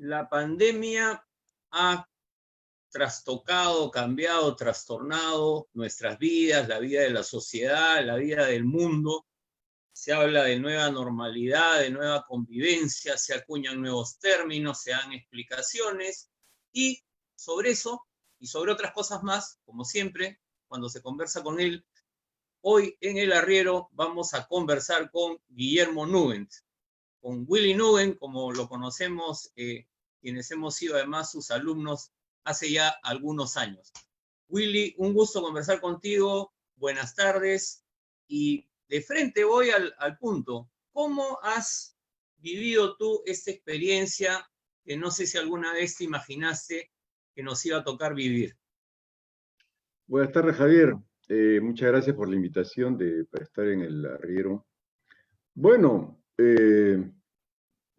La pandemia ha trastocado, cambiado, trastornado nuestras vidas, la vida de la sociedad, la vida del mundo. Se habla de nueva normalidad, de nueva convivencia, se acuñan nuevos términos, se dan explicaciones, y sobre eso y sobre otras cosas más, como siempre, cuando se conversa con él, hoy en El Arriero vamos a conversar con Guillermo Nugent, con Willy Nugent, como lo conocemos, quienes hemos sido además sus alumnos hace ya algunos años. Willy, un gusto conversar contigo, buenas tardes, y de frente voy al punto. ¿Cómo has vivido tú esta experiencia que no sé si alguna vez te imaginaste que nos iba a tocar vivir? Buenas tardes, Javier. Muchas gracias por la invitación para estar en El Arriero. Bueno,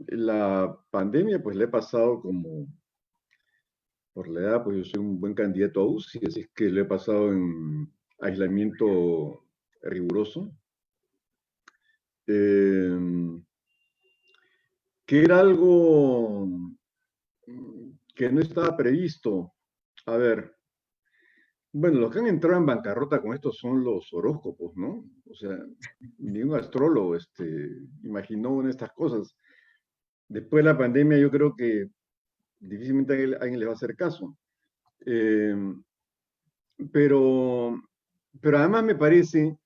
la pandemia pues la he pasado como, por la edad, pues yo soy un buen candidato a UCI, así es que lo he pasado en aislamiento riguroso, que era algo que no estaba previsto. A ver, bueno, los que han entrado en bancarrota con esto son los horóscopos, ¿no? O sea, ni un astrólogo imaginó una de estas cosas. Después de la pandemia, yo creo que difícilmente alguien le va a hacer caso. Eh, pero, pero además me parece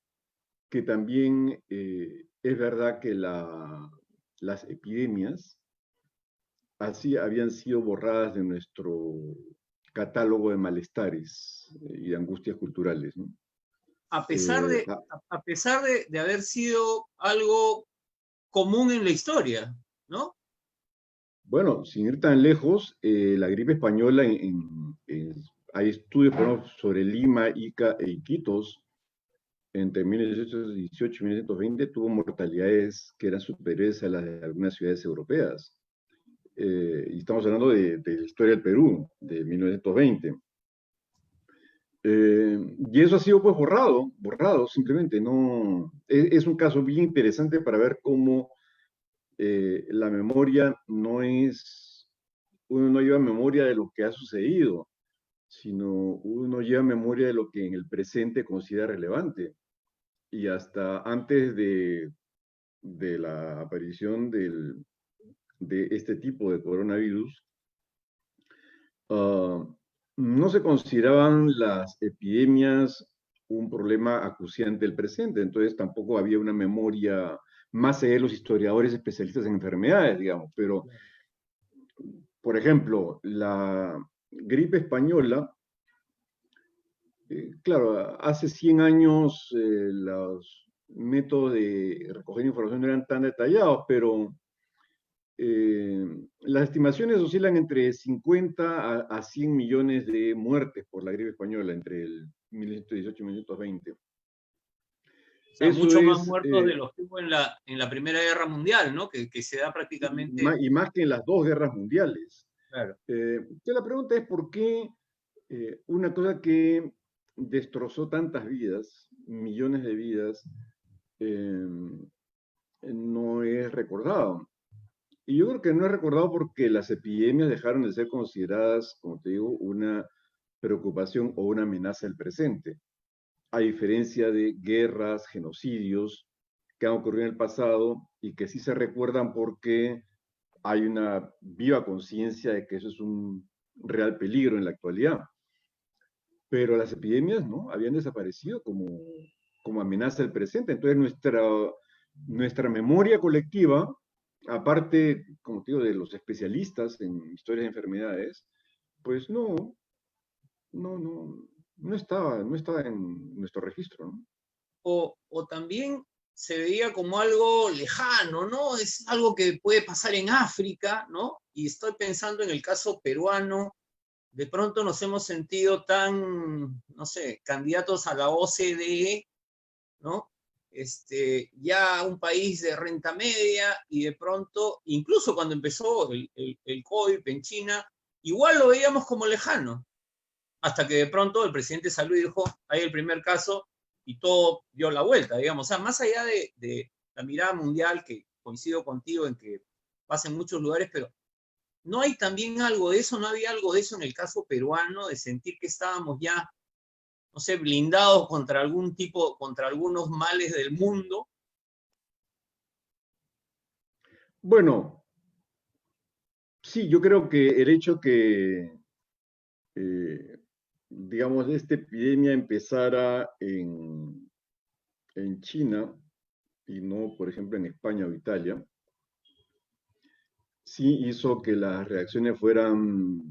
que también es verdad que las epidemias así habían sido borradas de nuestro catálogo de malestares y de angustias culturales, ¿no? A pesar de haber sido algo común en la historia, ¿no? Bueno, sin ir tan lejos, la gripe española, hay estudios, por ejemplo, sobre Lima, Ica e Iquitos, entre 1818 y 1920 tuvo mortalidades que eran superiores a las de algunas ciudades europeas. Y estamos hablando de la historia del Perú, de 1920. Y eso ha sido pues borrado simplemente. No, es un caso bien interesante para ver cómo la memoria no es, uno no lleva memoria de lo que ha sucedido, sino uno lleva memoria de lo que en el presente considera relevante. Y hasta antes de la aparición de este tipo de coronavirus, no se consideraban las epidemias un problema acuciante del presente, entonces tampoco había una memoria más allá de los historiadores especialistas en enfermedades, digamos, pero, por ejemplo, la gripe española, claro, hace 100 años los métodos de recoger información no eran tan detallados, pero las estimaciones oscilan entre 50 a 100 millones de muertes por la gripe española entre el 1918 y 1920. O sea, Eso mucho más es, muertos de los que hubo en la Primera Guerra Mundial, ¿no? Que se da prácticamente. y más que en las dos guerras mundiales. Claro. Entonces la pregunta es por qué una cosa que destrozó tantas vidas, millones de vidas, no es recordado. Y yo creo que no es recordado porque las epidemias dejaron de ser consideradas, como te digo, una preocupación o una amenaza del presente, a diferencia de guerras, genocidios que han ocurrido en el pasado y que sí se recuerdan porque hay una viva conciencia de que eso es un real peligro en la actualidad. Pero las epidemias, ¿no? Habían desaparecido como como amenaza el presente. Entonces nuestra memoria colectiva, aparte, como te digo, de los especialistas en historias de enfermedades, pues no estaba en nuestro registro, ¿no? O también se veía como algo lejano, ¿no? Es algo que puede pasar en África, ¿no? Y estoy pensando en el caso peruano, de pronto nos hemos sentido tan, no sé, candidatos a la OCDE, ¿no? Ya un país de renta media y de pronto, incluso cuando empezó el COVID en China, igual lo veíamos como lejano, hasta que de pronto el presidente salió y dijo, hay el primer caso y todo dio la vuelta, digamos. O sea, más allá de la mirada mundial, que coincido contigo en que pasa en muchos lugares, pero ¿no hay también algo de eso? ¿No había algo de eso en el caso peruano, de sentir que estábamos ya, no sé, blindados contra algún tipo, contra algunos males del mundo? Bueno, sí, yo creo que el hecho que, digamos, esta epidemia empezara en China y no, por ejemplo, en España o Italia, sí hizo que las reacciones fueran,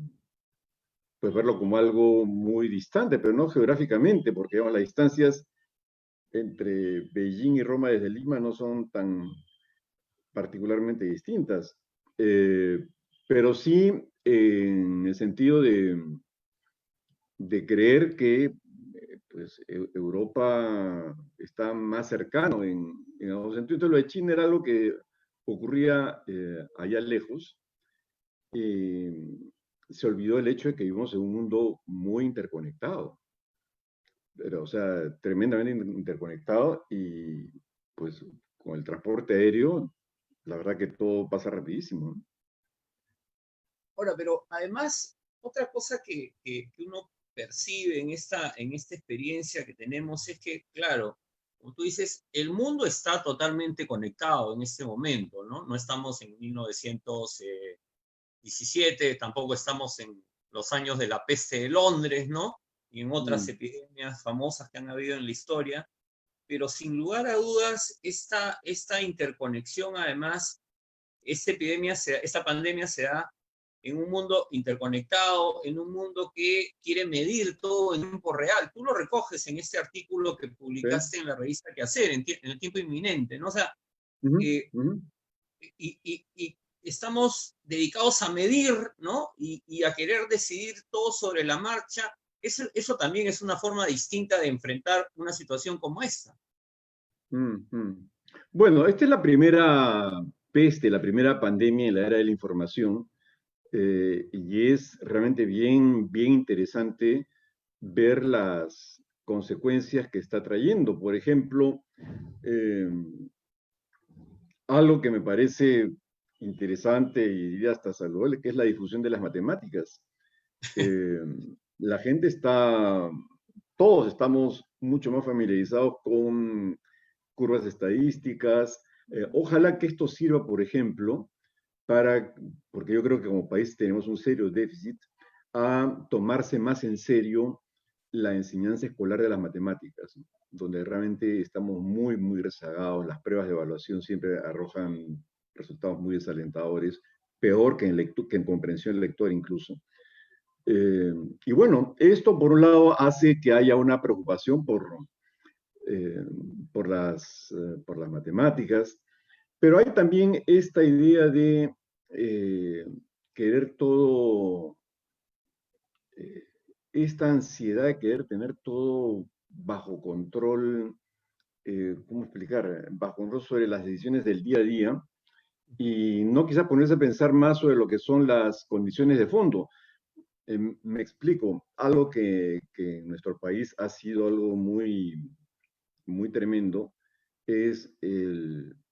pues, verlo como algo muy distante, pero no geográficamente, porque digamos, las distancias entre Beijing y Roma desde Lima no son tan particularmente distintas. Eh, pero sí en el sentido de creer que pues, Europa está más cercano en algún sentido. Entonces, lo de China era algo que ocurría allá lejos. Se olvidó el hecho de que vivimos en un mundo muy interconectado, pero, o sea, tremendamente interconectado y pues con el transporte aéreo, la verdad que todo pasa rapidísimo, ¿no? Ahora, pero además, otra cosa que uno percibe en esta experiencia que tenemos es que, claro, como tú dices, el mundo está totalmente conectado en este momento, ¿no? No estamos en 1917, tampoco estamos en los años de la peste de Londres, ¿no? Y en otras Mm, epidemias famosas que han habido en la historia, pero sin lugar a dudas, esta interconexión, además, esta pandemia se da en un mundo interconectado, en un mundo que quiere medir todo en tiempo real. Tú lo recoges en este artículo que sí. publicaste en la revista Que Hacer, en el tiempo inminente, ¿no? O sea, Ujú, eh, ujú. y estamos dedicados a medir, ¿no? Y a querer decidir todo sobre la marcha. Eso también es una forma distinta de enfrentar una situación como esta. Mm. Bueno, esta es la primera peste, la primera pandemia en la era de la información, y es realmente bien, bien interesante ver las consecuencias que está trayendo. Por ejemplo, eh, algo que me parece interesante y diría hasta saludable, que es la difusión de las matemáticas. Eh, la gente todos estamos mucho más familiarizados con curvas estadísticas. Ojalá que esto sirva, por ejemplo, para, porque yo creo que como país tenemos un serio déficit, a tomarse más en serio la enseñanza escolar de las matemáticas, ¿no? Donde realmente estamos muy, muy rezagados. Las pruebas de evaluación siempre arrojan resultados muy desalentadores, peor que en comprensión lectora incluso. Eh, y bueno, esto por un lado hace que haya una preocupación eh, por las matemáticas, pero hay también esta idea de eh, querer todo, eh, esta ansiedad de querer tener todo bajo control, ¿cómo explicar? Bajo control sobre las decisiones del día a día y no quizá ponerse a pensar más sobre lo que son las condiciones de fondo. Me explico, algo que en nuestro país ha sido algo muy, muy tremendo, es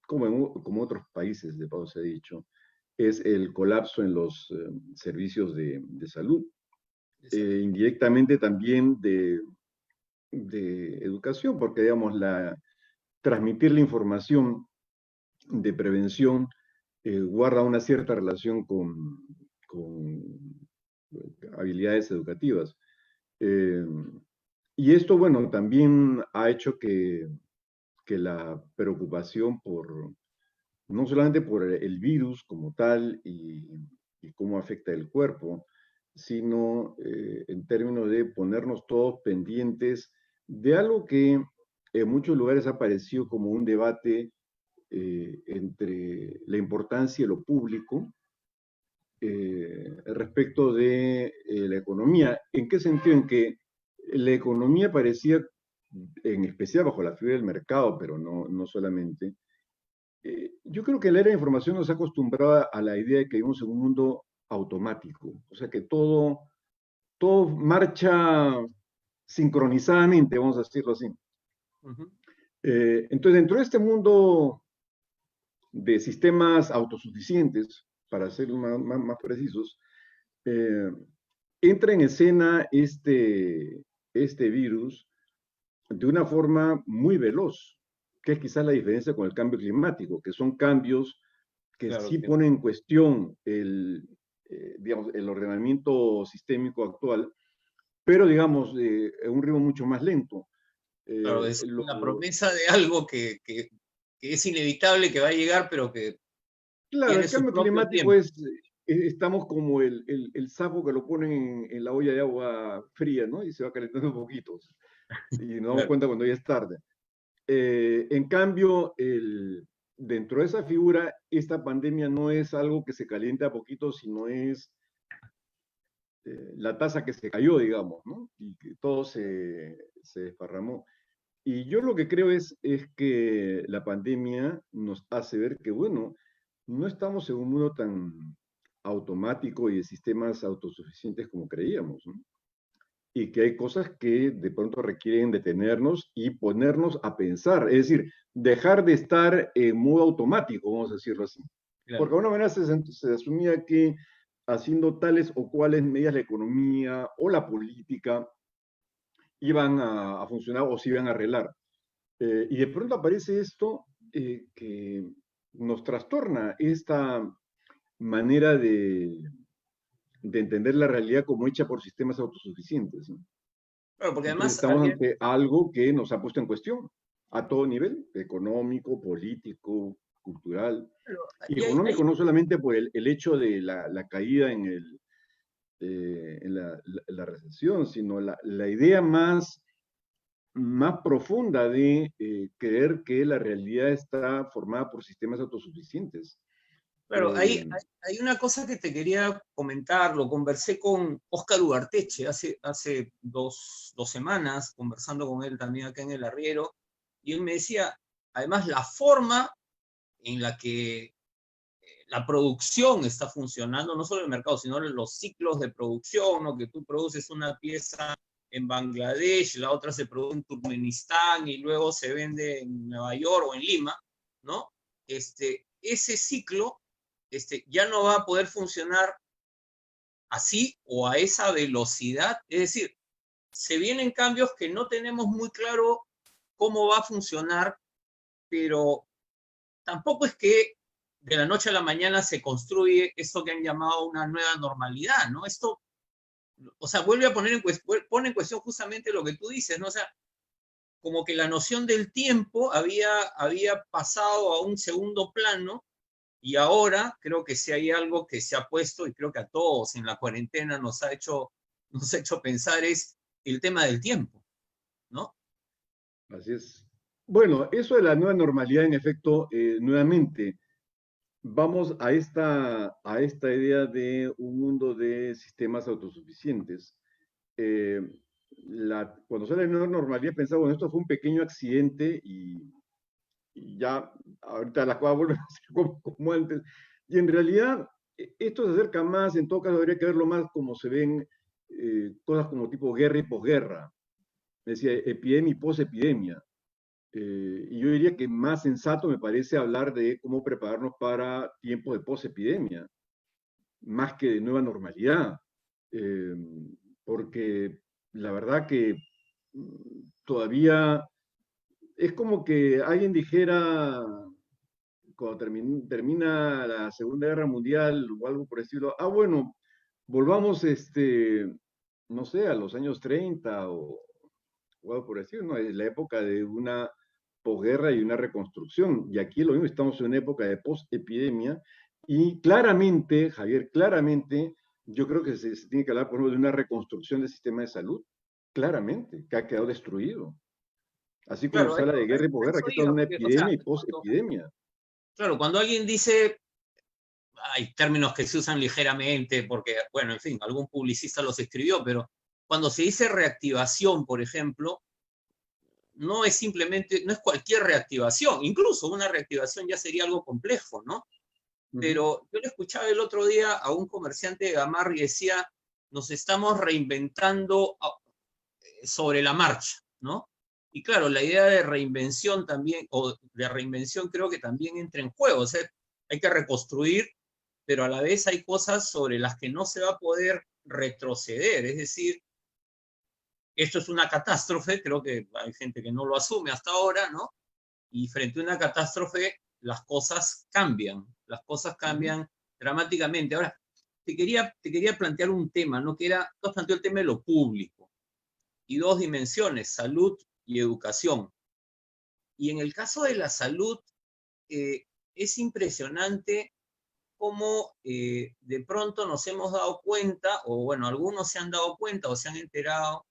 como otros países, de paso se ha dicho, es el colapso en los servicios de salud, De salud. indirectamente también de educación, porque digamos, transmitir la información de prevención guarda una cierta relación con habilidades educativas. Eh, Y esto, bueno, también ha hecho que la preocupación por, no solamente por el virus como tal y cómo afecta el cuerpo, sino en términos de ponernos todos pendientes de algo que en muchos lugares ha aparecido como un debate entre la importancia de lo público respecto de la economía. ¿En qué sentido? En que la economía parecía, en especial bajo la figura del mercado, pero no solamente, yo creo que la era de información nos ha acostumbrado a la idea de que vivimos en un mundo automático, o sea que todo marcha sincronizadamente, vamos a decirlo así. Ujú. Entonces, dentro de este mundo de sistemas autosuficientes, para ser más precisos, eh, entra en escena este virus de una forma muy veloz, que es quizás la diferencia con el cambio climático, que son cambios que Claro sí que, ponen en cuestión digamos, el ordenamiento sistémico actual, pero digamos, a un ritmo mucho más lento. claro, Eh, es lo, la promesa de algo que es inevitable, que va a llegar, pero que claro, tiene el su cambio propio climático tiempo. estamos como el sapo que lo ponen en la olla de agua fría, ¿no? Y se va calentando un poquito. Y nos damos Claro. cuenta cuando ya es tarde. En cambio, dentro de esa figura, esta pandemia no es algo que se calienta a poquito, sino es la taza que se cayó, digamos, ¿no? Y que todo se desparramó. Y yo lo que creo es que la pandemia nos hace ver que, bueno, no estamos en un mundo tan automático y de sistemas autosuficientes como creíamos, ¿no? Y que hay cosas que de pronto requieren detenernos y ponernos a pensar, es decir, dejar de estar en modo automático, vamos a decirlo así. Porque Claro. de alguna manera se asumía que haciendo tales o cuales medidas la economía o la política iban a funcionar o se iban a arreglar. Y de pronto aparece esto que nos trastorna esta manera de entender la realidad como hecha por sistemas autosuficientes, ¿no? Claro, porque Entonces además estamos había, ante algo que nos ha puesto en cuestión a todo nivel, económico, político, cultural. claro, Y y hay económico no solamente por el hecho de la caída en la recesión, sino la idea más profunda de creer que la realidad está formada por sistemas autosuficientes. claro, Eh, hay una cosa que te quería comentar, lo conversé con Óscar Ugarteche hace dos semanas, conversando con él también acá en el Arriero, y él me decía, además, la forma en la que la producción está funcionando, no solo el mercado, sino los ciclos de producción, ¿no? Que tú produces una pieza en Bangladesh, la otra se produce en Turkmenistán y luego se vende en Nueva York o en Lima, ¿no? Ese ciclo ya no va a poder funcionar así o a esa velocidad. Es decir, se vienen cambios que no tenemos muy claro cómo va a funcionar, pero tampoco es que de la noche a la mañana se construye esto que han llamado una nueva normalidad, ¿no? Esto, o sea, vuelve a pone en cuestión justamente lo que tú dices, ¿no? O sea, como que la noción del tiempo había pasado a un segundo plano y ahora creo que si hay algo que se ha puesto y creo que a todos en la cuarentena nos ha hecho pensar es el tema del tiempo, ¿no? Así es. Bueno, eso de la nueva normalidad, en efecto, nuevamente, vamos a esta idea de un mundo de sistemas autosuficientes. Eh, cuando sale la nueva normalidad, pensaba, bueno, esto fue un pequeño accidente y ya ahorita las cosas vuelven a ser como antes. Y en realidad, esto se acerca más, en todo caso, habría que verlo más como se ven cosas como tipo guerra y posguerra. Es decir, epidemia y posepidemia. Y yo diría que más sensato me parece hablar de cómo prepararnos para tiempos de posepidemia, más que de nueva normalidad. Eh, Porque la verdad que todavía es como que alguien dijera, cuando termina la Segunda Guerra Mundial o algo por el estilo, bueno, volvamos, no sé, a los años 30 o jugado por decir, ¿no? Es la época de una posguerra y una reconstrucción. Y aquí lo mismo, estamos en una época de post-epidemia. Y claramente, Javier, claramente, yo creo que se tiene que hablar, por ejemplo, de una reconstrucción del sistema de salud. Claramente, que ha quedado destruido. Así como Claro, se habla de guerra y a posguerra, eso aquí está iba, una porque, o sea, epidemia y post-epidemia. claro, cuando alguien dice, hay términos que se usan ligeramente, porque, bueno, en fin, algún publicista los escribió, pero cuando se dice reactivación, por ejemplo, no es simplemente, no es cualquier reactivación, incluso una reactivación ya sería algo complejo, ¿no? Uh -huh. Pero yo le escuchaba el otro día a un comerciante de Gamarra y decía, nos estamos reinventando sobre la marcha, ¿no? Y claro, la idea de reinvención también, o de reinvención creo que también entra en juego, o sea, hay que reconstruir, pero a la vez hay cosas sobre las que no se va a poder retroceder, es decir, esto es una catástrofe, creo que hay gente que no lo asume hasta ahora, ¿no? Y frente a una catástrofe, las cosas cambian dramáticamente. Ahora, te quería plantear un tema, ¿no? Que era, tú has planteado el tema de lo público y dos dimensiones, salud y educación. Y en el caso de la salud, es impresionante cómo de pronto nos hemos dado cuenta, o bueno, algunos se han dado cuenta o se han enterado,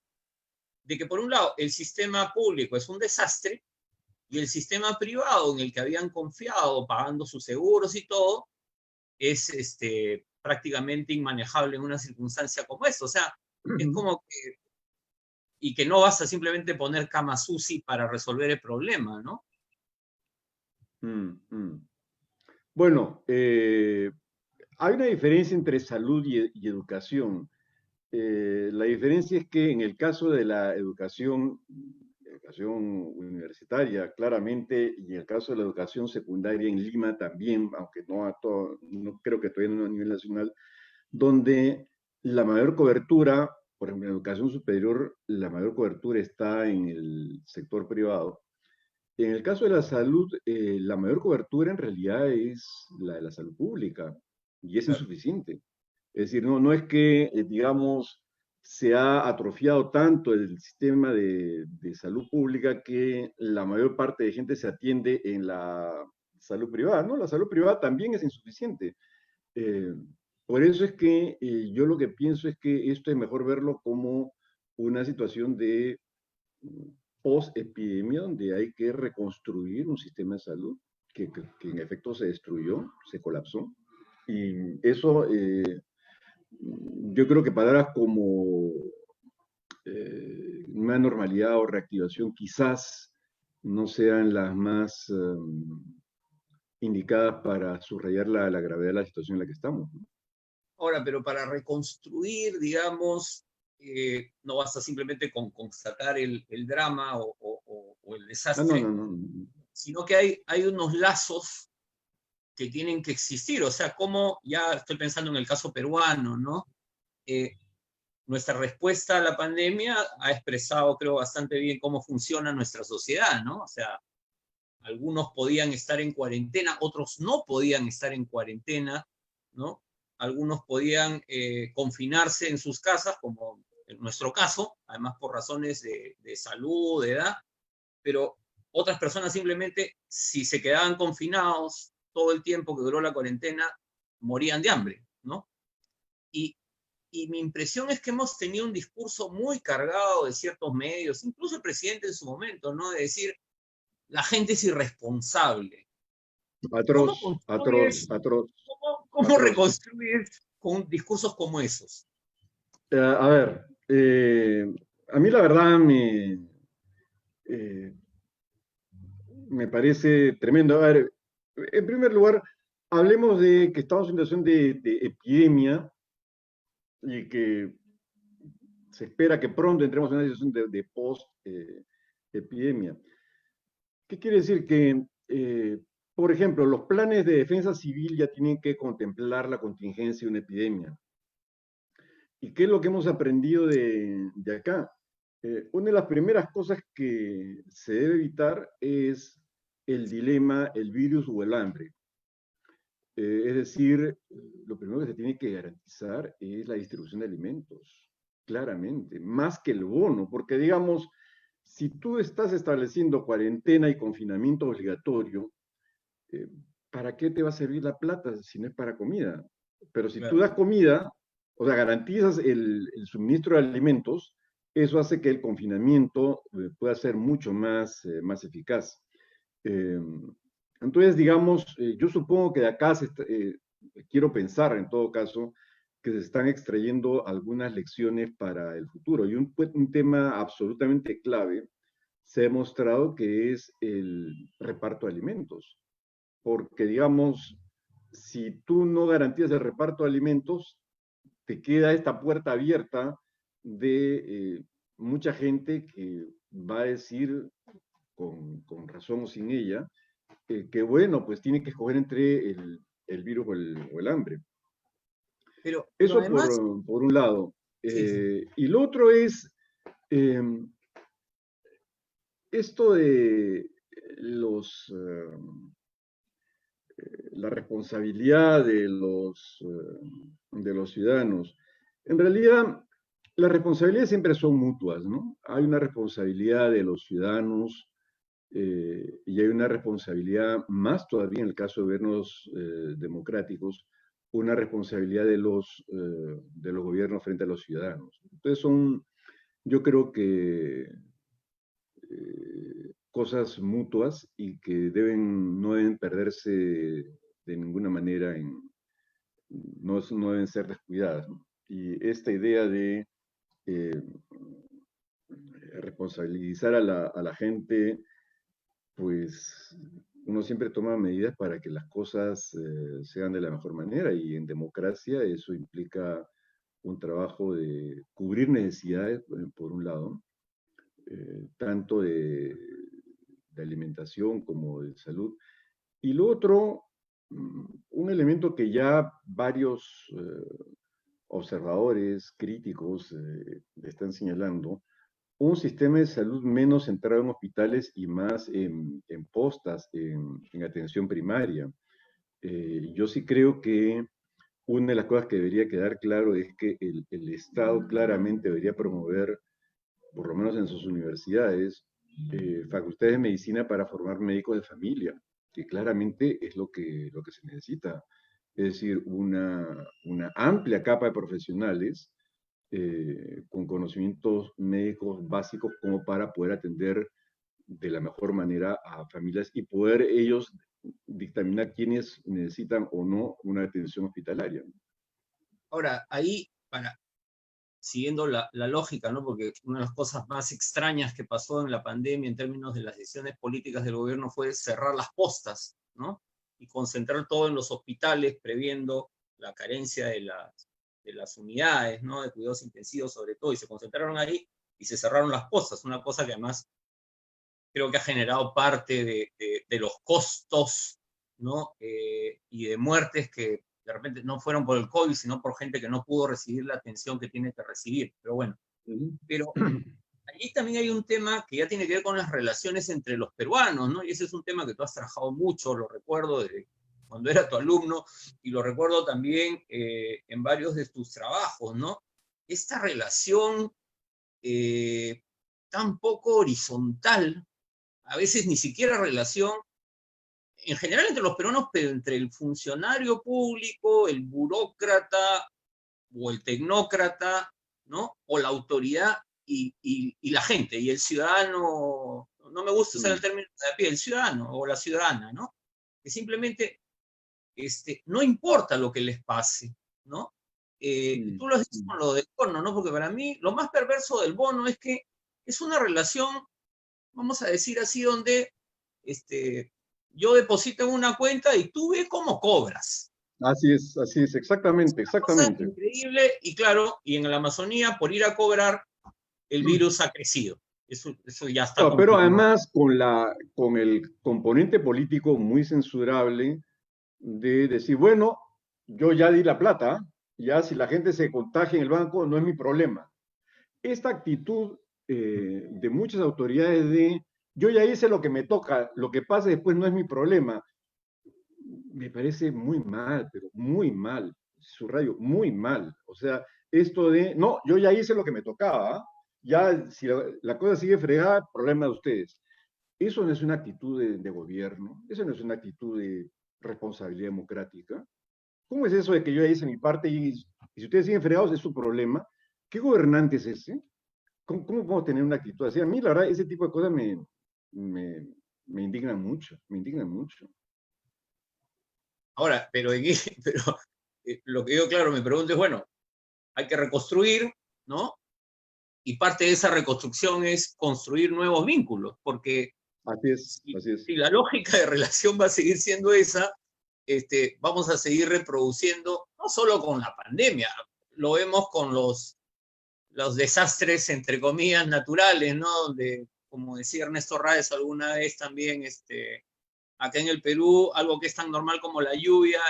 de que por un lado el sistema público es un desastre y el sistema privado en el que habían confiado pagando sus seguros y todo es prácticamente inmanejable en una circunstancia como esta. O sea, es como que, y que no basta simplemente poner camas UCI para resolver el problema, ¿no? Bueno, hay una diferencia entre salud y educación. La diferencia es que en el caso de la educación universitaria, claramente, y en el caso de la educación secundaria en Lima también, aunque no a todo, no creo que todavía no a nivel nacional, donde la mayor cobertura, por ejemplo, en educación superior, la mayor cobertura está en el sector privado. En el caso de la salud, la mayor cobertura en realidad es la de la salud pública y es Claro. insuficiente. Es decir, no es que, digamos, se ha atrofiado tanto el sistema de salud pública que la mayor parte de gente se atiende en la salud privada, ¿no? La salud privada también es insuficiente. Eh, por eso es que yo lo que pienso es que esto es mejor verlo como una situación de post-epidemia donde hay que reconstruir un sistema de salud que en efecto se destruyó, se colapsó. Y eso, yo creo que palabras como una normalidad o reactivación quizás no sean las más indicadas para subrayar la gravedad de la situación en la que estamos, ¿no? Ahora, pero para reconstruir, digamos, no basta simplemente con constatar el drama o el Ah, no, desastre, no, no, no. sino que hay unos lazos que tienen que existir. O sea, como ya estoy pensando en el caso peruano, ¿no? Eh, Nuestra respuesta a la pandemia ha expresado, creo, bastante bien cómo funciona nuestra sociedad, ¿no? O sea, algunos podían estar en cuarentena, otros no podían estar en cuarentena, ¿no? Algunos podían confinarse en sus casas, como en nuestro caso, además por razones de salud, de edad, pero otras personas simplemente, si se quedaban confinados todo el tiempo que duró la cuarentena, morían de hambre, ¿no? Y, y mi impresión es que hemos tenido un discurso muy cargado de ciertos medios, incluso el presidente en su momento, ¿no? De decir, la gente es irresponsable. Atroz, ¿Cómo atroz, construyes, atroz, cómo atroz. reconstruyes con discursos como esos? A ver, a mí la verdad eh, me parece tremendo. A ver, en primer lugar, hablemos de que estamos en una situación de epidemia y que se espera que pronto entremos en una situación de post-epidemia. ¿Qué quiere decir? Que, por ejemplo, los planes de defensa civil ya tienen que contemplar la contingencia de una epidemia. ¿Y qué es lo que hemos aprendido de acá? Una de las primeras cosas que se debe evitar es el dilema, el virus o el hambre. Es decir, lo primero que se tiene que garantizar es la distribución de alimentos, claramente, más que el bono, porque digamos, si tú estás estableciendo cuarentena y confinamiento obligatorio, eh, ¿para qué te va a servir la plata si no es para comida? Pero si tú Claro. das comida, o sea, garantizas el suministro de alimentos, eso hace que el confinamiento pueda ser mucho más eficaz. Eh, entonces, digamos, yo supongo que de acá quiero pensar en todo caso que se están extrayendo algunas lecciones para el futuro. Y un tema absolutamente clave se ha demostrado que es el reparto de alimentos. Porque, digamos, si tú no garantizas el reparto de alimentos, te queda esta puerta abierta de mucha gente que va a decir, con razón o sin ella, que bueno, pues tiene que escoger entre el virus o el hambre. Pero Eso además, por un lado. sí, sí. Y lo otro es eh, esto de la responsabilidad de los ciudadanos. En realidad, las responsabilidades siempre son mutuas, ¿no? Hay una responsabilidad de los ciudadanos y hay una responsabilidad más todavía en el caso de gobiernos democráticos, una responsabilidad de los gobiernos frente a los ciudadanos. Entonces yo creo que cosas mutuas y que no deben perderse de ninguna manera, no deben ser descuidadas, ¿no? Y esta idea de eh, responsabilizar a la gente, pues uno siempre toma medidas para que las cosas sean de la mejor manera y en democracia eso implica un trabajo de cubrir necesidades, por un lado, tanto de alimentación como de salud. Y lo otro, un elemento que ya varios observadores, críticos están señalando, un sistema de salud menos centrado en hospitales y más en postas, en atención primaria. Yo sí creo que una de las cosas que debería quedar claro es que el Estado claramente debería promover, por lo menos en sus universidades, facultades de medicina para formar médicos de familia, que claramente es lo que se necesita. Es decir, una amplia capa de profesionales con conocimientos médicos básicos como para poder atender de la mejor manera a familias y poder ellos dictaminar quiénes necesitan o no una atención hospitalaria. Ahora, ahí, siguiendo la lógica, ¿no? Porque una de las cosas más extrañas que pasó en la pandemia en términos de las decisiones políticas del gobierno fue cerrar las postas, ¿no? Y concentrar todo en los hospitales, previendo la carencia de las unidades, ¿no? De cuidados intensivos sobre todo, y se concentraron ahí y se cerraron las postas, una cosa que además creo que ha generado parte de los costos, ¿no? Y de muertes que de repente no fueron por el COVID, sino por gente que no pudo recibir la atención que tiene que recibir. Pero bueno, pero allí también hay un tema que ya tiene que ver con las relaciones entre los peruanos, ¿no? Y ese es un tema que tú has trabajado mucho, lo recuerdo de cuando era tu alumno, y lo recuerdo también en varios de tus trabajos, ¿no? Esta relación tan poco horizontal, a veces ni siquiera relación, en general entre los peruanos, pero entre el funcionario público, el burócrata o el tecnócrata, ¿no? O la autoridad y la gente, y el ciudadano, no me gusta usar el término de a pie, el ciudadano o la ciudadana, ¿no? Que simplemente no importa lo que les pase, ¿no? Tú lo has dicho con lo del bono, ¿no? Porque para mí lo más perverso del bono es que es una relación, vamos a decir así, donde yo deposito en una cuenta y tú ves cómo cobras. Así es, exactamente, Una cosa exactamente. increíble y claro, y en la Amazonía por ir a cobrar el virus ha crecido. Eso ya está No, pero confirmado. además con el componente político muy censurable de decir, bueno, yo ya di la plata, ya si la gente se contagia en el banco no es mi problema. Esta actitud de muchas autoridades de yo ya hice lo que me toca, lo que pase después no es mi problema, me parece muy mal, pero muy mal, subrayo, muy mal. O sea, esto de, no, yo ya hice lo que me tocaba, ya si la cosa sigue fregada, problema de ustedes. Eso no es una actitud de gobierno, eso no es una actitud de responsabilidad democrática. ¿Cómo es eso de que yo ya hice mi parte y si ustedes siguen fregados es su problema? ¿Qué gobernante es ese? ¿Cómo podemos tener una actitud así? A mí, la verdad, ese tipo de cosas me, me indignan mucho, me indignan mucho. Ahora, pero lo que yo, claro, me pregunto es, bueno, hay que reconstruir, ¿no? Y parte de esa reconstrucción es construir nuevos vínculos, porque Así es, si, así es. si la lógica de relación va a seguir siendo esa, vamos a seguir reproduciendo, no solo con la pandemia, lo vemos con los desastres, entre comillas, naturales, ¿no? Como decía Ernesto Ráez alguna vez también, acá en el Perú, algo que es tan normal como la lluvia,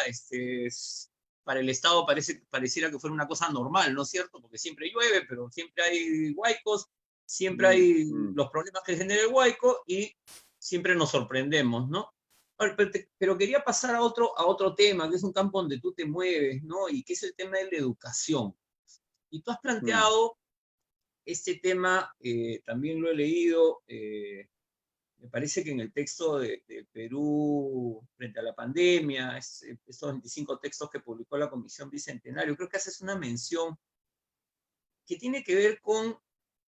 para el Estado pareciera que fuera una cosa normal, ¿no es cierto? Porque siempre llueve, pero siempre hay huaicos, siempre Mm, hay mm, los problemas que genera el huaico y siempre nos sorprendemos, ¿no? Pero quería pasar a otro tema, que es un campo donde tú te mueves, ¿no? Y que es el tema de la educación. Y tú has mm, planteado este tema, también lo he leído, me parece que en el texto de Perú frente a la pandemia, estos 25 textos que publicó la Comisión Bicentenario, creo que haces una mención que tiene que ver con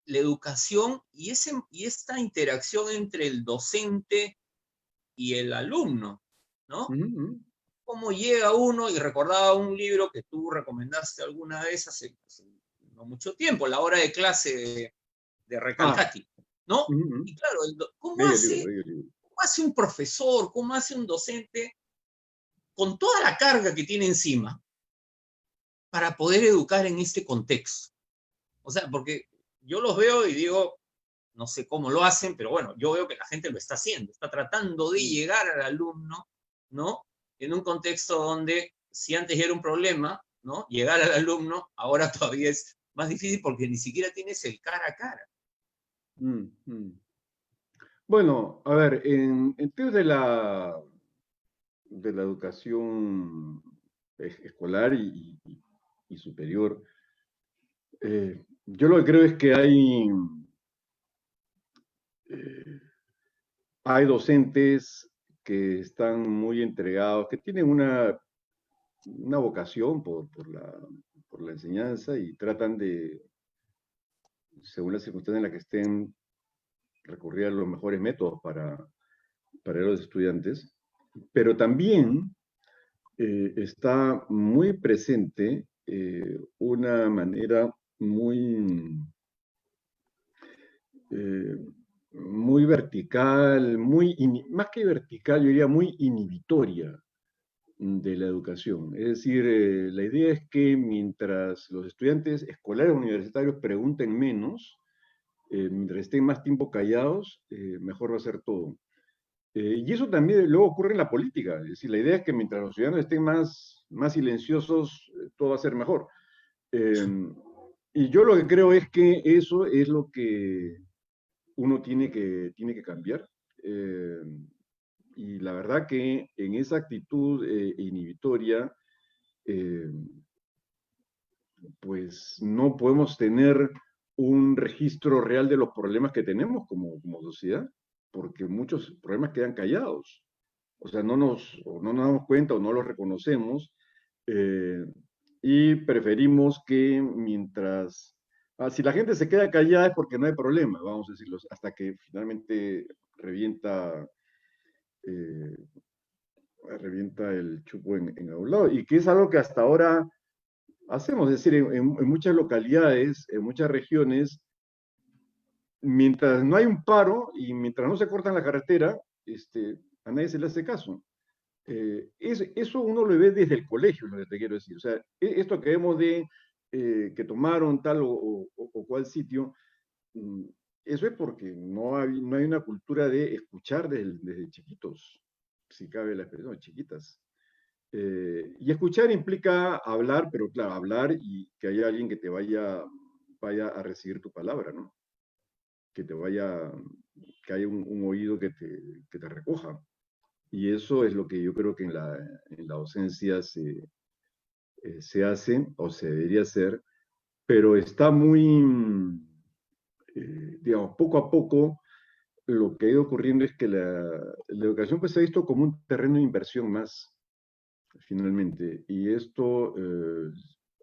la educación y esta interacción entre el docente y el alumno, ¿no? mm, mm. Cómo llega uno, y recordaba un libro que tú recomendaste alguna vez hace no mucho tiempo, La hora de clase de Ah, Recalcati, ¿no? mm, mm. Y claro, ¿cómo Bello libro, hace, bello libro. cómo hace un profesor, cómo hace un docente con toda la carga que tiene encima para poder educar en este contexto? O sea, porque yo los veo y digo, no sé cómo lo hacen, pero bueno, yo veo que la gente lo está haciendo, está tratando de Mm, llegar al alumno, ¿no? En un contexto donde si antes ya era un problema, ¿no? Llegar al alumno, ahora todavía es más difícil porque ni siquiera tienes el cara a cara. mm, mm. Bueno, a ver, en términos de la educación escolar y superior, yo lo que creo es que eh, hay docentes que están muy entregados, que tienen una vocación por la enseñanza y tratan de, según la circunstancia en la que estén, recurrir a los mejores métodos para los estudiantes, pero también está muy presente una manera muy, eh, muy vertical, más que vertical, yo diría muy inhibitoria de la educación. Es decir, la idea es que mientras los estudiantes escolares universitarios pregunten menos, mientras estén más tiempo callados, mejor va a ser todo. Y eso también luego ocurre en la política. Es decir, la idea es que mientras los ciudadanos estén más silenciosos, todo va a ser mejor. Eh, y yo lo que creo es que eso es lo que uno tiene que cambiar. Eh, y la verdad que en esa actitud inhibitoria, eh, pues no podemos tener un registro real de los problemas que tenemos como sociedad, porque muchos problemas quedan callados. O sea, o no nos damos cuenta o no los reconocemos, eh, y preferimos que mientras, si la gente se queda callada es porque no hay problema, vamos a decirlo, hasta que finalmente revienta, eh, revienta el chupo en algún lado, y que es algo que hasta ahora hacemos, es decir, en muchas localidades, en muchas regiones, mientras no hay un paro y mientras no se cortan la carretera, a nadie se le hace caso. Eso uno lo ve desde el colegio, lo que te quiero decir. O sea, esto que vemos de que tomaron tal o cual sitio, mm, eso es porque no hay una cultura de escuchar desde chiquitos, si cabe la expresión, chiquitas. Y escuchar implica hablar, pero claro, hablar y que haya alguien que vaya a recibir tu palabra, ¿no? Que te vaya, que haya un oído que te recoja. Y eso es lo que yo creo que en la docencia se hace o se debería hacer, pero está muy, digamos, poco a poco, lo que ha ido ocurriendo es que la educación pues, se ha visto como un terreno de inversión más, finalmente, y esto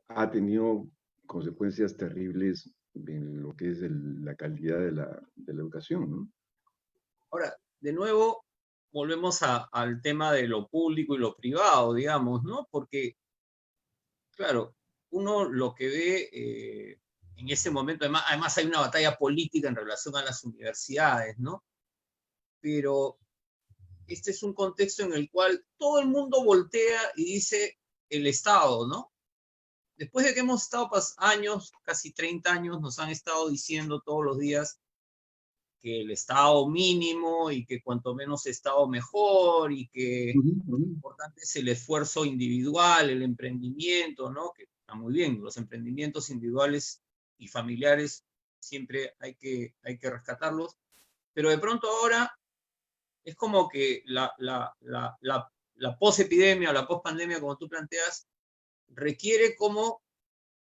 ha tenido consecuencias terribles en lo que es la calidad de la educación, ¿no? Ahora, de nuevo, volvemos al tema de lo público y lo privado, digamos, ¿no? Porque, claro, uno lo que ve en ese momento, además hay una batalla política en relación a las universidades, ¿no? Pero este es un contexto en el cual todo el mundo voltea y dice el Estado, ¿no? Después de que hemos estado años, casi 30 años, nos han estado diciendo todos los días que el Estado mínimo y que cuanto menos Estado mejor y que importante es el esfuerzo individual, el emprendimiento, ¿no? Que está muy bien, los emprendimientos individuales y familiares siempre hay que rescatarlos, pero de pronto ahora es como que la post-epidemia o la post-pandemia, como tú planteas, requiere como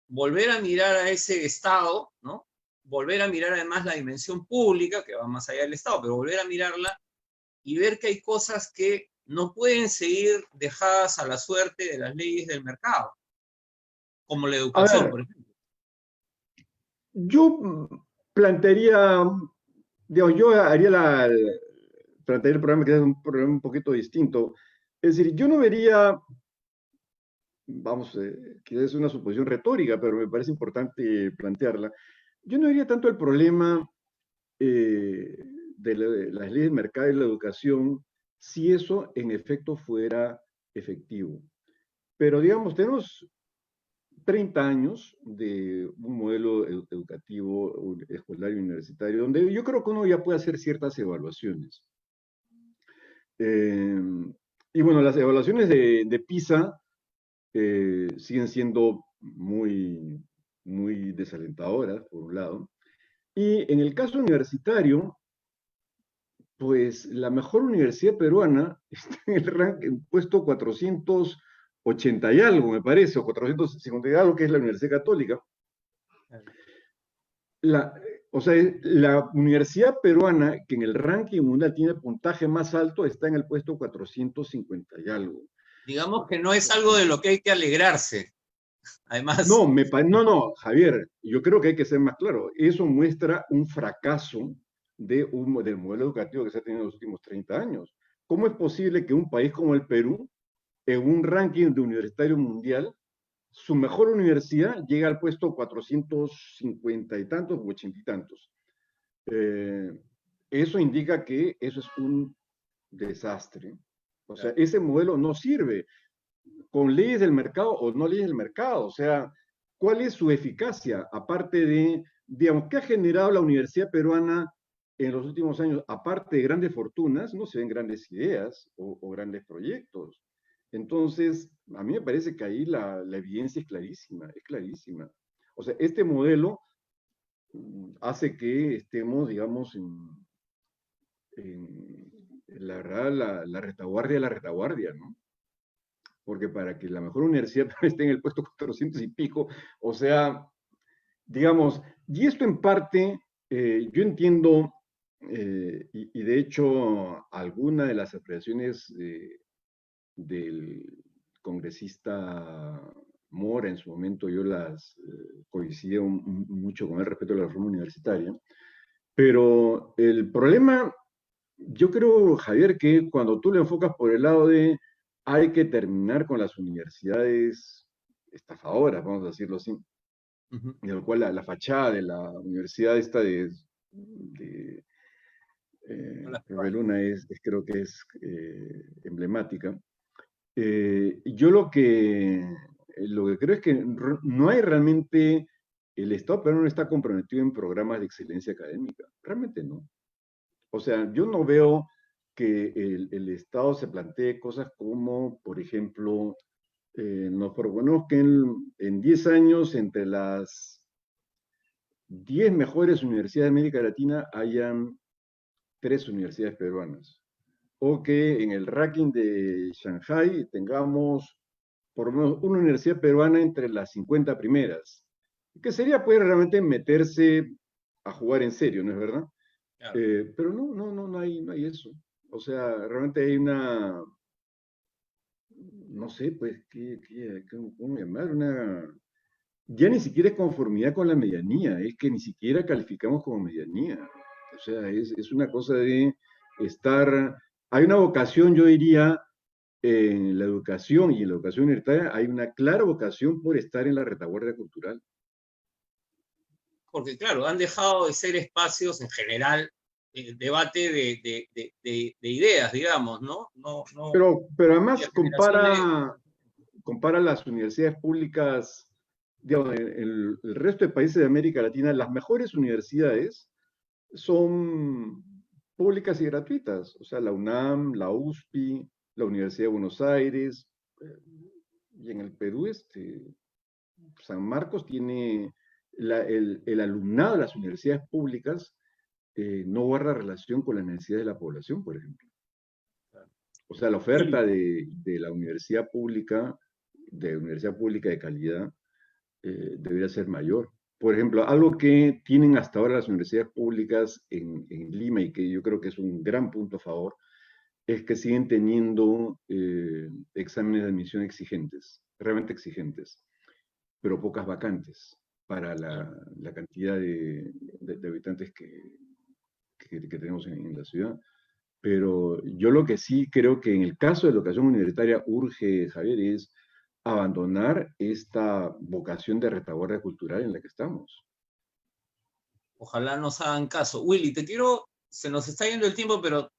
volver a mirar a ese Estado, ¿no? Volver a mirar además la dimensión pública, que va más allá del Estado, pero volver a mirarla y ver que hay cosas que no pueden seguir dejadas a la suerte de las leyes del mercado, como la A educación, ver, por ejemplo. yo plantearía, digamos, plantearía el programa que es un problema un poquito distinto. Es decir, yo no vería, vamos, quizás es una suposición retórica, pero me parece importante plantearla. Yo no vería tanto el problema eh, de las leyes del mercado y la educación si eso en efecto fuera efectivo. Pero digamos, tenemos 30 años de un modelo educativo, escolar y universitario, donde yo creo que uno ya puede hacer ciertas evaluaciones. Eh, y bueno, las evaluaciones de PISA siguen siendo muy desalentadoras, por un lado. Y en el caso universitario, pues la mejor universidad peruana está en el ranking, puesto 480 y algo, me parece, o 450 y algo, que es la Universidad Católica. La, o sea, la universidad peruana, que en el ranking mundial tiene el puntaje más alto, está en el puesto 450 y algo. Digamos que no es algo de lo que hay que alegrarse. Además, No, Javier, yo creo que hay que ser más claro. Eso muestra un fracaso del modelo educativo que se ha tenido en los últimos 30 años. ¿Cómo es posible que un país como el Perú, en un ranking de universitario mundial, su mejor universidad llega al puesto 450 y tantos o 80 y tantos? Eh, Eso indica que eso es un desastre. O sea, ese modelo no sirve con leyes del mercado o no leyes del mercado. O sea, ¿cuál es su eficacia? Aparte de, digamos, ¿qué ha generado la Universidad Peruana en los últimos años? Aparte de grandes fortunas, no se ven grandes ideas o grandes proyectos. Entonces, a mí me parece que ahí la evidencia es clarísima, es clarísima. O sea, este modelo hace que estemos, digamos, la verdad, la retaguardia de la retaguardia, ¿no? Porque para que la mejor universidad esté en el puesto 400 y pico, o sea, digamos, y esto en parte, yo entiendo, y de hecho, alguna de las apreciaciones del congresista Mora en su momento, yo las coincidí mucho con el respecto a la reforma universitaria, pero el problema, yo creo, Javier, que cuando tú lo enfocas por el lado de hay que terminar con las universidades estafadoras, vamos a decirlo así, en el cual la fachada de la universidad esta de Luna creo que es emblemática. Yo lo que creo es que no hay realmente, el Estado peruano no está comprometido en programas de excelencia académica, realmente no. O sea, yo no veo que el Estado se plantee cosas como, por ejemplo, nos proponemos que en 10 años entre las 10 mejores universidades de América Latina hayan 3 universidades peruanas. O que en el ranking de Shanghai tengamos por lo menos una universidad peruana entre las 50 primeras. Que sería pues realmente meterse a jugar en serio, ¿no es verdad? Claro. Pero no hay eso. O sea, realmente hay una, no sé, pues, ¿cómo llamar? Ya ni siquiera es conformidad con la medianía, es que ni siquiera calificamos como medianía. O sea, es una cosa de estar, hay una vocación, yo diría, en la educación y en la educación universitaria, hay una clara vocación por estar en la retaguardia cultural. Porque claro, han dejado de ser espacios en general, debate de ideas, digamos, ¿no? Pero además La generación de... compara las universidades públicas, digamos, en el resto de países de América Latina, las mejores universidades son públicas y gratuitas. O sea, la UNAM, la USPI, la Universidad de Buenos Aires, eh, y en el Perú, San Marcos tiene el alumnado de las universidades públicas no guarda relación con las necesidades de la población, por ejemplo. O sea, la Willy, oferta de la universidad pública, de calidad, debería ser mayor. Por ejemplo, algo que tienen hasta ahora las universidades públicas en Lima y que yo creo que es un gran punto a favor, es que siguen teniendo exámenes de admisión exigentes, realmente exigentes, pero pocas vacantes para la cantidad de habitantes que tenemos en la ciudad. Pero yo lo que sí creo que en el caso de la educación universitaria urge, Javier, es abandonar esta vocación de retaguardia cultural en la que estamos. ojalá nos hagan caso. Willy, te quiero, se nos está yendo el tiempo, pero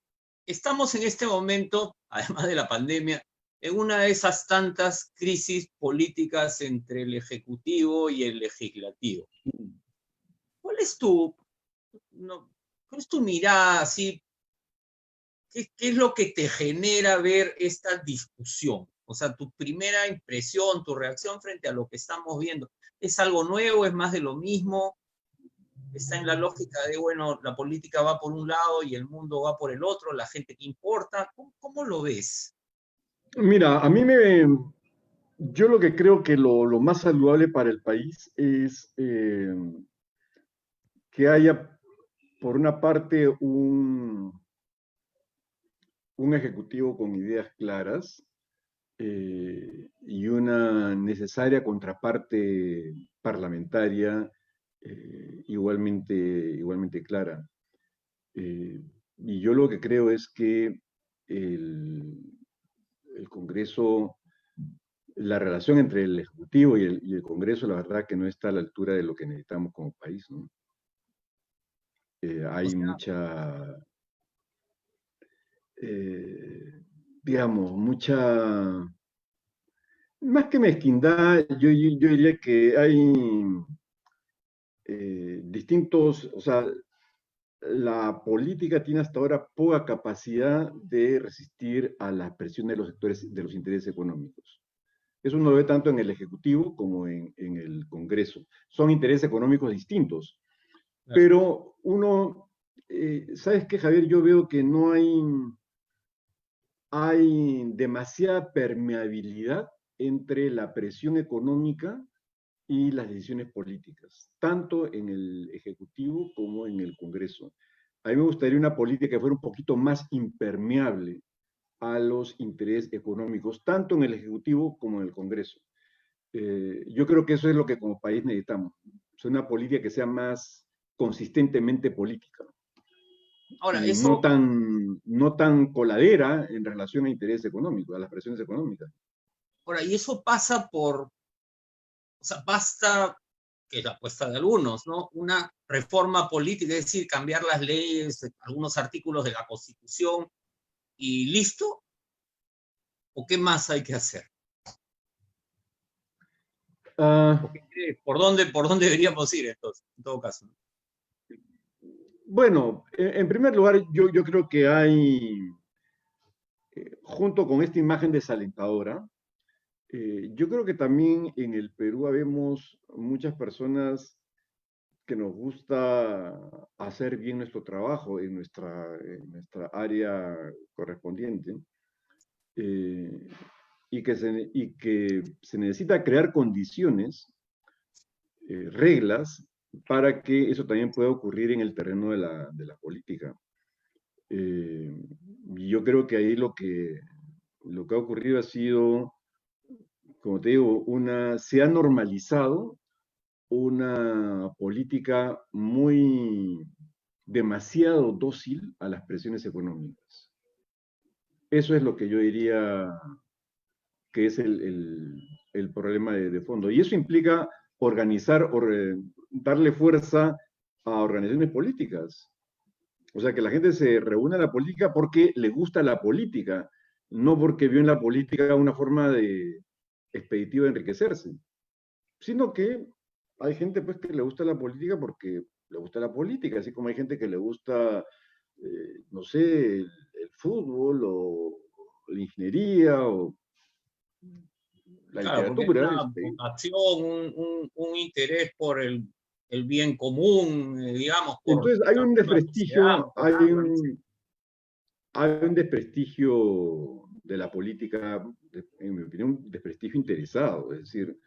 estamos en este momento, además de la pandemia, en una de esas tantas crisis políticas entre el Ejecutivo y el Legislativo. ¿Cuál es tu, no, cuál es tu mirada así? ¿Qué es lo que te genera ver esta discusión? O sea, tu primera impresión, tu reacción frente a lo que estamos viendo. ¿Es algo nuevo? ¿Es más de lo mismo? ¿Está en la lógica de, bueno, la política va por un lado y el mundo va por el otro, la gente que importa? ¿Cómo lo ves? Mira, yo lo que creo que lo más saludable para el país es que haya, por una parte, un ejecutivo con ideas claras y una necesaria contraparte parlamentaria igualmente clara. Eh, y yo lo que creo es que el, el Congreso, la relación entre el Ejecutivo y el Congreso, la verdad que no está a la altura de lo que necesitamos como país, ¿no? O Hay sea, mucha, eh, digamos, mucha, más que mezquindad, yo diría que hay distintos, o sea, la política tiene hasta ahora poca capacidad de resistir a la presión de los sectores de los intereses económicos. Eso uno lo ve tanto en el Ejecutivo como en el Congreso. Son intereses económicos distintos, claro. pero ¿sabes qué, Javier? Yo veo que no hay demasiada permeabilidad entre la presión económica y las decisiones políticas, tanto en el Ejecutivo como en el Congreso. A mí me gustaría una política que fuera un poquito más impermeable a los intereses económicos, tanto en el Ejecutivo como en el Congreso. Yo creo que eso es lo que como país necesitamos. Es una política que sea más consistentemente política Ahora, y eso, no tan coladera en relación a intereses económicos, a las presiones económicas. ahora, y eso pasa por, o sea, basta, que es la apuesta de algunos, ¿no? Una reforma política, es decir, cambiar las leyes, algunos artículos de la Constitución y listo, ¿o qué más hay que hacer? Uh, ¿O qué crees? Por dónde deberíamos ir entonces, en todo caso? bueno, en primer lugar, yo creo que hay, junto con esta imagen desalentadora, yo creo que también en el Perú habemos muchas personas que nos gusta hacer bien nuestro trabajo en nuestra área correspondiente eh, y que se necesita crear condiciones, reglas para que eso también pueda ocurrir en el terreno de la política. Y yo creo que ahí lo que ha ocurrido ha sido, como te digo, se ha normalizado una política demasiado dócil a las presiones económicas. Eso es lo que yo diría que es el problema de fondo. Y eso implica darle fuerza a organizaciones políticas. O sea, que la gente se reúne a la política porque le gusta la política, no porque vio en la política una forma expeditiva de enriquecerse, sino que hay gente pues que le gusta la política porque le gusta la política, así como hay gente que le gusta, no sé, el fútbol o la ingeniería o la Claro, porque hay literatura. una vocación, un interés por el bien común, digamos, por Entonces hay un cambiar la sociedad, desprestigio, mejorarla, ¿no? hay un desprestigio de la política, en mi opinión, un desprestigio interesado. Es decir,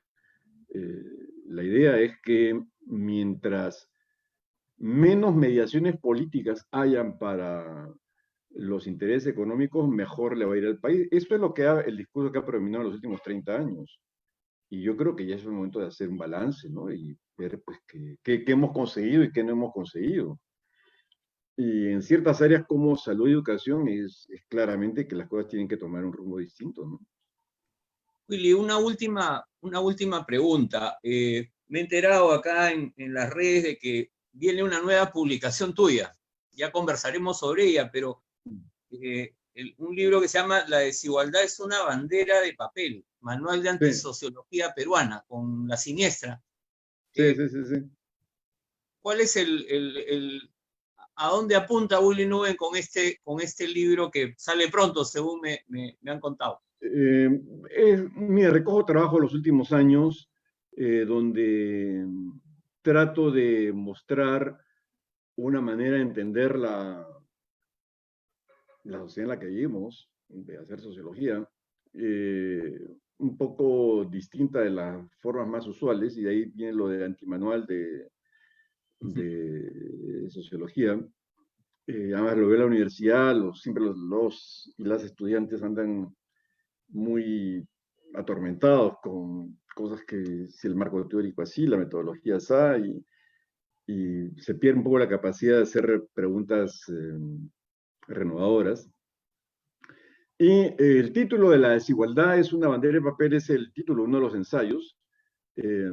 eh, la idea es que mientras menos mediaciones políticas hayan para los intereses económicos, mejor le va a ir al país. Eso es el discurso que ha predominado en los últimos 30 años. Y yo creo que ya es el momento de hacer un balance, ¿no? Y ver pues, qué hemos conseguido y qué no hemos conseguido. Y en ciertas áreas como salud y educación es claramente que las cosas tienen que tomar un rumbo distinto, ¿no? Willy, una última pregunta. Me he enterado acá en las redes de que viene una nueva publicación tuya. Ya conversaremos sobre ella, pero un libro que se llama La desigualdad es una bandera de papel, Manual de Sí, Antisociología Peruana, con La Siniestra. sí, Eh, sí, sí, sí. ¿Cuál es a dónde apunta Willy Nuben con este libro que sale pronto, según me han contado? Mira, recojo trabajo de los últimos años donde trato de mostrar una manera de entender la sociedad en la que vivimos, de hacer sociología, un poco distinta de las formas más usuales, y de ahí viene lo de antimanual de sociología. Además, lo veo en la universidad, siempre los y las estudiantes andan muy atormentados con cosas que si el marco teórico así, la metodología así, y se pierde un poco la capacidad de hacer preguntas renovadoras. Y el título de La desigualdad es una bandera de papel, es el título, uno de los ensayos eh,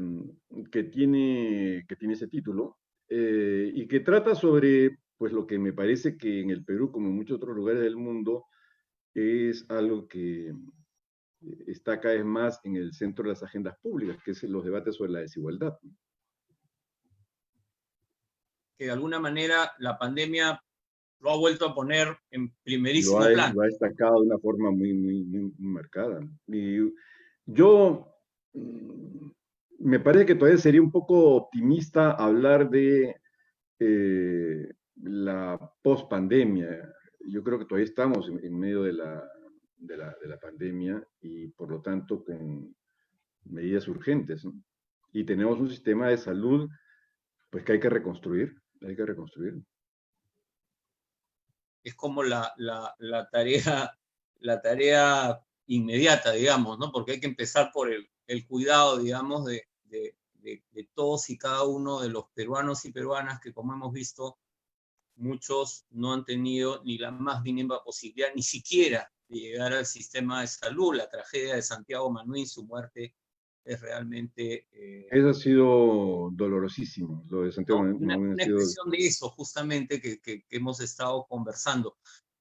que tiene ese título, y que trata sobre pues, lo que me parece que en el Perú, como en muchos otros lugares del mundo, es algo que está cada vez más en el centro de las agendas públicas, que es los debates sobre la desigualdad. Que de alguna manera la pandemia lo ha vuelto a poner en primerísimo plano. Lo ha destacado de una forma muy marcada. Y yo me parece que todavía sería un poco optimista hablar de la post-pandemia. Yo creo que todavía estamos en medio de la pandemia y por lo tanto con medidas urgentes, ¿no? Y tenemos un sistema de salud pues que hay que reconstruir. Es como la tarea inmediata, digamos, ¿no? Porque hay que empezar por el cuidado, digamos, de todos y cada uno de los peruanos y peruanas que, como hemos visto, muchos no han tenido ni la más mínima posibilidad, ni siquiera de llegar al sistema de salud. La tragedia de Santiago Manuín, su muerte, es realmente Eso ha sido dolorosísimo. Lo de Santiago ¿no? Manuel ha Una sido. expresión de eso justamente que hemos estado conversando.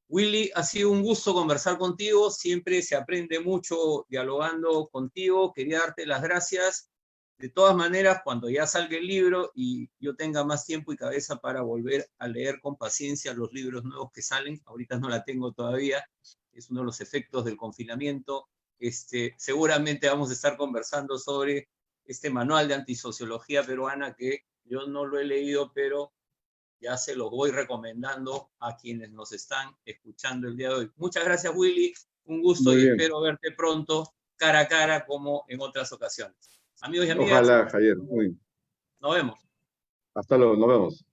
Willy, ha sido un gusto conversar contigo, siempre se aprende mucho dialogando contigo, quería darte las gracias. De todas maneras, cuando ya salga el libro y yo tenga más tiempo y cabeza para volver a leer con paciencia los libros nuevos que salen, ahorita no la tengo todavía, es uno de los efectos del confinamiento, seguramente vamos a estar conversando sobre este manual de antisociología peruana que yo no lo he leído, pero ya se los voy recomendando a quienes nos están escuchando el día de hoy. Muchas gracias, Willy. Un gusto Muy y bien. espero verte pronto cara a cara como en otras ocasiones. Amigos y amigas, Ojalá, Javier. Muy bien. nos vemos. Hasta luego, nos vemos.